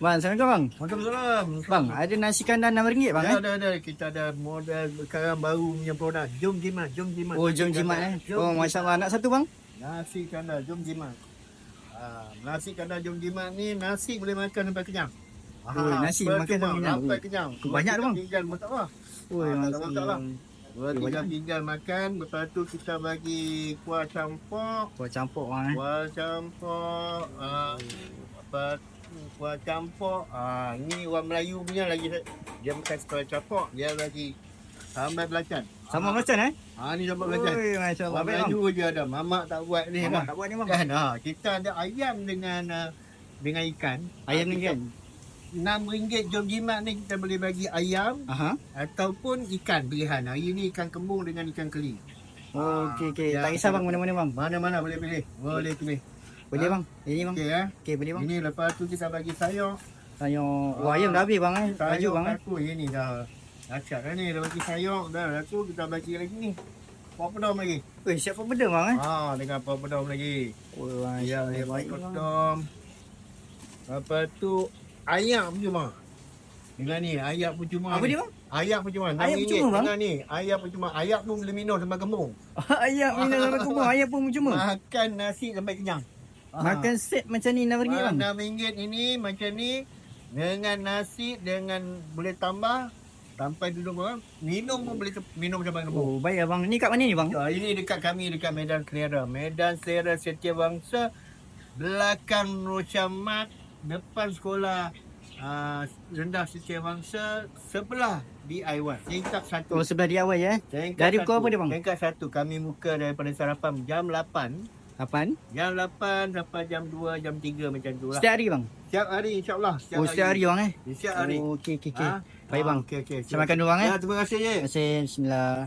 Bang, Assalamualaikum bang. Waalaikumsalam. Bang, ada nasi kandar RM6 bang Ada. Kita ada model sekarang baru punya produk. Jom jimat. Oh, jom jimat Oh, masya-Allah. Nak satu bang? Nasi kandar jom jimat. Nasi kandar jom jimat ni nasi boleh makan sampai kenyang. Nasi makan sampai kenyang. Sampai kenyang. Banyak tu bang. Pinggan pun tak apa. Masya-Allah. 2-3 pinggan makan. Lepas tu kita bagi kuah campur. Kuah campur bang Kuah campur. Kuah campur. Ni orang Melayu punya lagi. Dia bukan kuah campur. Dia lagi sambal belacan. Sama macam Ni sambal belacan. Oi, masya-Allah. Orang Melayu je ada. Mamak tak buat ni. Mamak tak buat ni bang. Kan? Kita ada ayam dengan ikan. Ayam ni kan? RM6 jom jimat ni kita boleh bagi ayam ataupun ikan pilihan. Hari ni ikan kembung dengan ikan keli. Okey. Tak kisah bang mana-mana bang. Mana-mana boleh pilih. Boleh pilih. Boleh bang. Ini bang. Okey, boleh bang. Ini lepas tu kita bagi sayur. Sayur. Ayam dah habis bang Sayur bang aku ini dah. Dahsyat dah ni. Dah bagi sayur. Dah tu kita bagi lagi ni. Kuah pedom lagi. Siap apa benda bang Dengan kuah pedom lagi. Ya, baik bang. Pedom. Lepas tu ayak pun cuma. Dengan ni ayak pun cuma. Apa dia bang? Ayak pun cuma. Ayak pun cuma bang? Dengan ni ayak pun cuma. Ayak pun boleh minum sampai kembung. Ayak minum sampai kembung. Ayak pun cuma. Makan nasi sampai kenyang. Makan set macam ni RM6 bang. RM6 ini macam ni. Dengan nasi, dengan boleh tambah. Sampai duduk orang. Minum pun boleh minum sampai kembung. Oh, baik abang. Ni kat mana ni bang? Ini dekat kami, dekat Medan Selera. Medan Selera Setiabangsa. Belakang Rochamat. Depan sekolah rendah Setiabangsa. Sebelah DIY. Tingkat 1. Oh, sebelah dia awal ya. Dari pukul apa dia bang? Tingkat 1. Kami buka daripada sarapan jam 8. 8? Jam 8 sampai jam 2, jam 3 macam tu lah. Setiap hari bang? Setiap hari insyaAllah. Setiap hari bang Setiap hari. Okey. Baik bang. Okey. Saya makan dulu bang Terima kasih je. Terima kasih. Bismillah.